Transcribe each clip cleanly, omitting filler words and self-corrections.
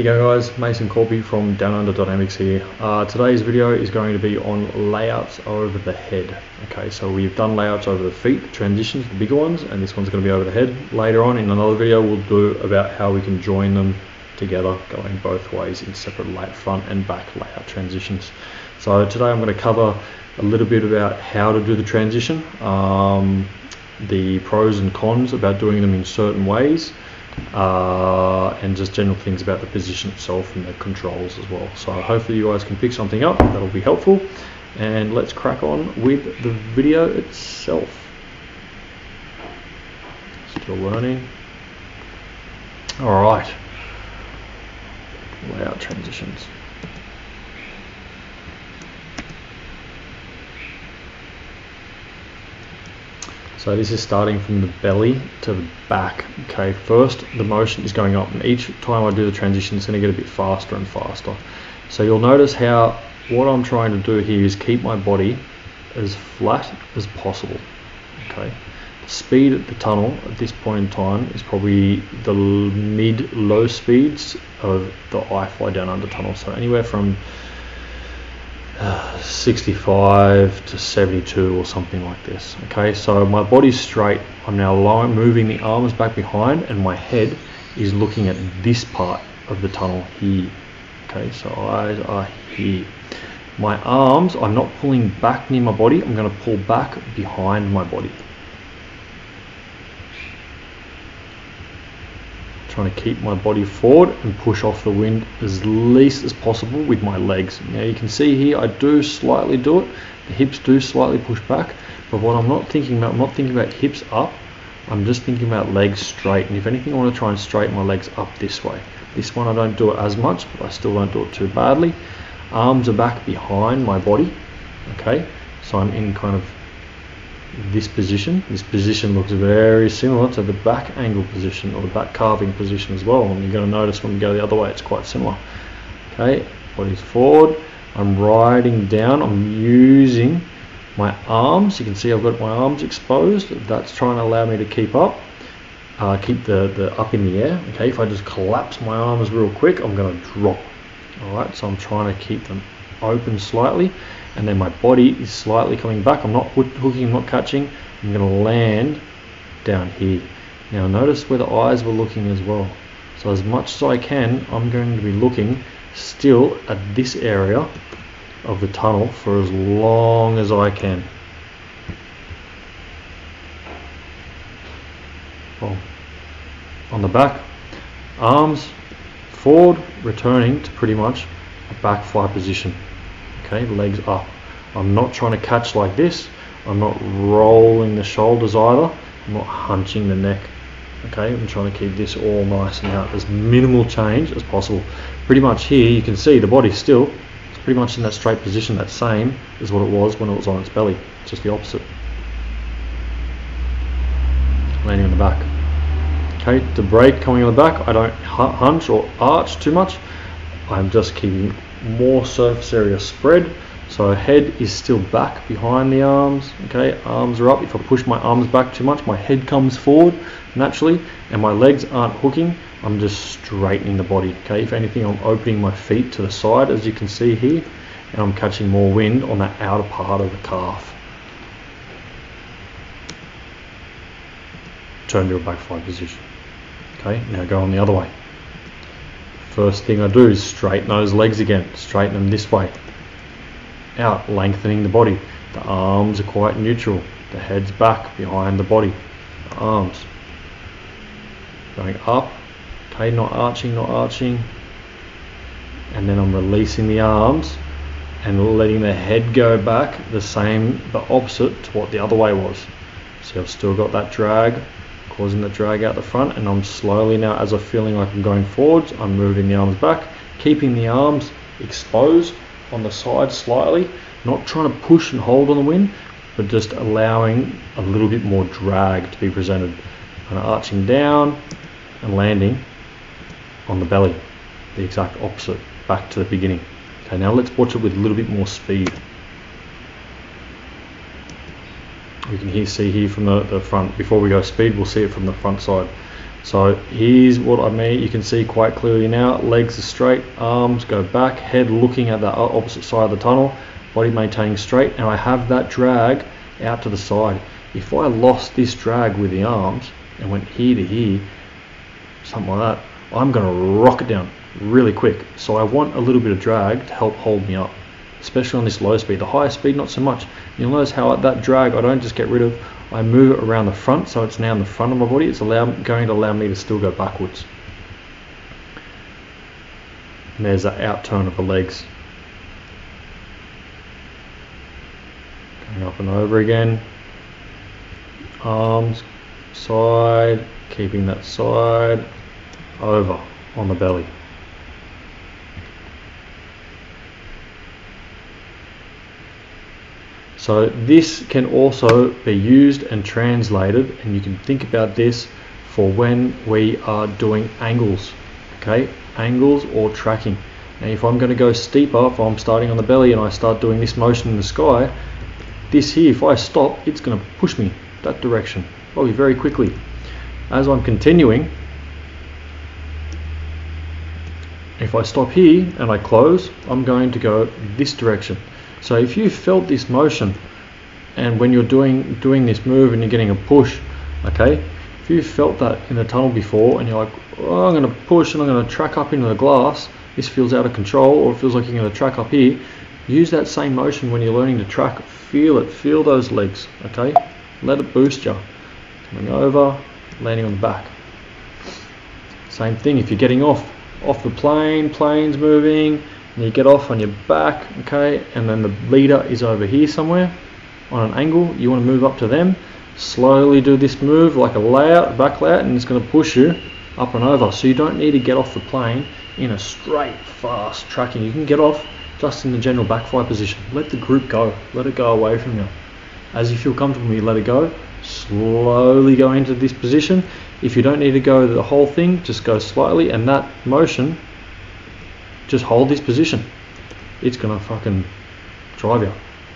go guys, Mason Corby from Downunder Dynamics here. Today's video is going to be on layouts over the head. Okay, so we've done layouts over the feet, the transitions, the bigger ones, and this one's going to be over the head. Later on in another video we'll do about how we can join them together, going both ways in separate front and back layout transitions. So today I'm going to cover a little bit about how to do the transition, the pros and cons about doing them in certain ways, and just general things about the position itself and the controls as well. So hopefully you guys can pick something up that'll be helpful, and let's crack on with the video itself. Still learning. Alright, layout transitions. So this is starting from the belly to the back. Okay, first the motion is going up, and each time I do the transition it's going to get a bit faster and faster. So you'll notice how what I'm trying to do here is keep my body as flat as possible. Okay, the speed at the tunnel at this point in time is probably the mid-low speeds of the Ifly Downunder tunnel. So anywhere from 65 to 72 or something like this. Okay, so my body's straight. I'm now moving the arms back behind, and my head is looking at this part of the tunnel here. Okay, so eyes are here. My arms, I'm not pulling back near my body, I'm going to pull back behind my body. Trying to keep my body forward and push off the wind as least as possible with my legs. Now you can see here I do slightly do it, the hips do slightly push back, but what I'm not thinking about, I'm not thinking about hips up, I'm just thinking about legs straight. And if anything I want to try and straighten my legs up this way. This one I don't do it as much, but I still don't do it too badly. Arms are back behind my body. Okay, so I'm in kind of this position. This position looks very similar to the back angle position or the back carving position as well, and you're going to notice when we go the other way it's quite similar. Okay, body's forward, I'm riding down, I'm using my arms. You can see I've got my arms exposed. That's trying to allow me to keep up, keep the up in the air. Okay, if I just collapse my arms real quick I'm going to drop. Alright, so I'm trying to keep them open slightly, and then my body is slightly coming back. I'm not hooking, I'm not catching. I'm going to land down here. Now notice where the eyes were looking as well. So as much as I can, I'm going to be looking still at this area of the tunnel for as long as I can. Boom. On the back, arms forward, returning to pretty much a back fly position. Okay, legs up. I'm not trying to catch like this. I'm not rolling the shoulders either. I'm not hunching the neck. Okay, I'm trying to keep this all nice and out, as minimal change as possible. Pretty much here you can see the body still, it's pretty much in that straight position, that same as what it was when it was on its belly, just the opposite. Landing on the back. Okay, to brake coming on the back, I don't hunch or arch too much. I'm just keeping more surface area spread, so head is still back behind the arms. Okay, arms are up. If I push my arms back too much my head comes forward naturally, and my legs aren't hooking, I'm just straightening the body. Okay, if anything I'm opening my feet to the side as you can see here, and I'm catching more wind on that outer part of the calf. Turn to a back fly position. Okay, now go on the other way. First thing I do is straighten those legs again, straighten them this way, out, lengthening the body. The arms are quite neutral, the head's back behind the body, the arms going up. Okay, not arching, not arching, and then I'm releasing the arms and letting the head go back the same, the opposite to what the other way was. So I've still got that drag, causing the drag out the front, and I'm slowly now, as I'm feeling like I'm going forwards, I'm moving the arms back, keeping the arms exposed on the side slightly, not trying to push and hold on the wind, but just allowing a little bit more drag to be presented, and arching down and landing on the belly, the exact opposite, back to the beginning. Okay, now let's watch it with a little bit more speed. We can see here from the front. Before we go speed, we'll see it from the front side. So here's what I mean. You can see quite clearly now. Legs are straight, arms go back, head looking at the opposite side of the tunnel, body maintaining straight, and I have that drag out to the side. If I lost this drag with the arms and went here to here, something like that, I'm going to rock it down really quick. So I want a little bit of drag to help hold me up, especially on this low speed. The higher speed, not so much. You'll notice how that drag I don't just get rid of, I move it around the front, so it's now in the front of my body. It's going to allow me to still go backwards. And there's that out turn of the legs. Going up and over again. Arms, side, keeping that side, over on the belly. So this can also be used and translated, and you can think about this for when we are doing angles, okay, angles or tracking. Now if I'm going to go steeper, if I'm starting on the belly and I start doing this motion in the sky, this here, if I stop, it's going to push me that direction, probably very quickly. As I'm continuing, if I stop here and I close, I'm going to go this direction. So if you felt this motion, and when you're doing this move and you're getting a push, okay, if you felt that in the tunnel before and you're like, oh, I'm going to push and I'm going to track up into the glass, this feels out of control, or it feels like you're going to track up here, use that same motion when you're learning to track. Feel it, feel those legs, okay, let it boost you. Coming over, landing on the back. Same thing if you're getting off the plane, plane's moving, and you get off on your back, okay, and then the leader is over here somewhere on an angle, you want to move up to them, slowly do this move like a layout, back layout, and it's going to push you up and over. So you don't need to get off the plane in a straight, fast tracking. You can get off just in the general backfly position. Let the group go, let it go away from you. As you feel comfortable, you let it go, slowly go into this position. If you don't need to go the whole thing, just go slightly, and that motion, just hold this position. It's gonna fucking drive you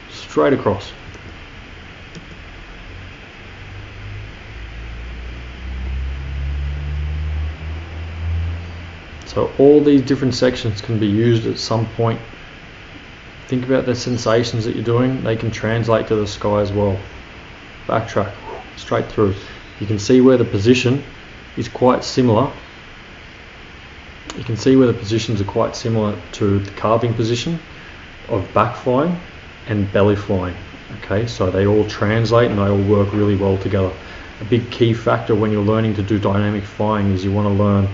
straight across. So all these different sections can be used at some point. Think about the sensations that you're doing. They can translate to the sky as well. Backtrack straight through. You can see where the position is quite similar. You can see where the positions are quite similar to the carving position of back flying and belly flying. Okay, so they all translate and they all work really well together. A big key factor when you're learning to do dynamic flying is you want to learn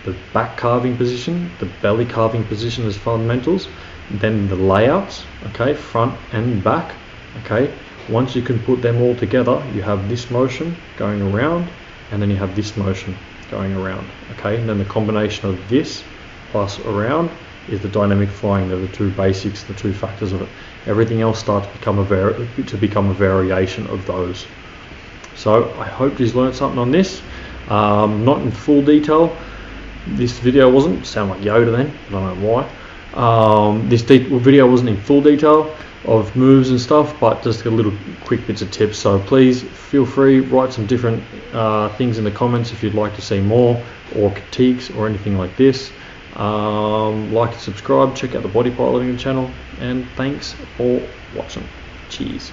the back carving position, the belly carving position as fundamentals, then the layouts, okay, front and back, okay. Once you can put them all together, you have this motion going around, and then you have this motion going around, okay. And then the combination of this plus around is the dynamic flying. They're the two basics, the two factors of it. Everything else starts to become a variation of those. So I hope you've learned something on this. Not in full detail. This video wasn't. Sound like Yoda then. I don't know why. This video wasn't in full detail of moves and stuff, but just a little quick bits of tips. So please feel free, write some different things in the comments if you'd like to see more, or critiques or anything like this. Like and subscribe, check out the body piloting channel, and thanks for watching. Cheers.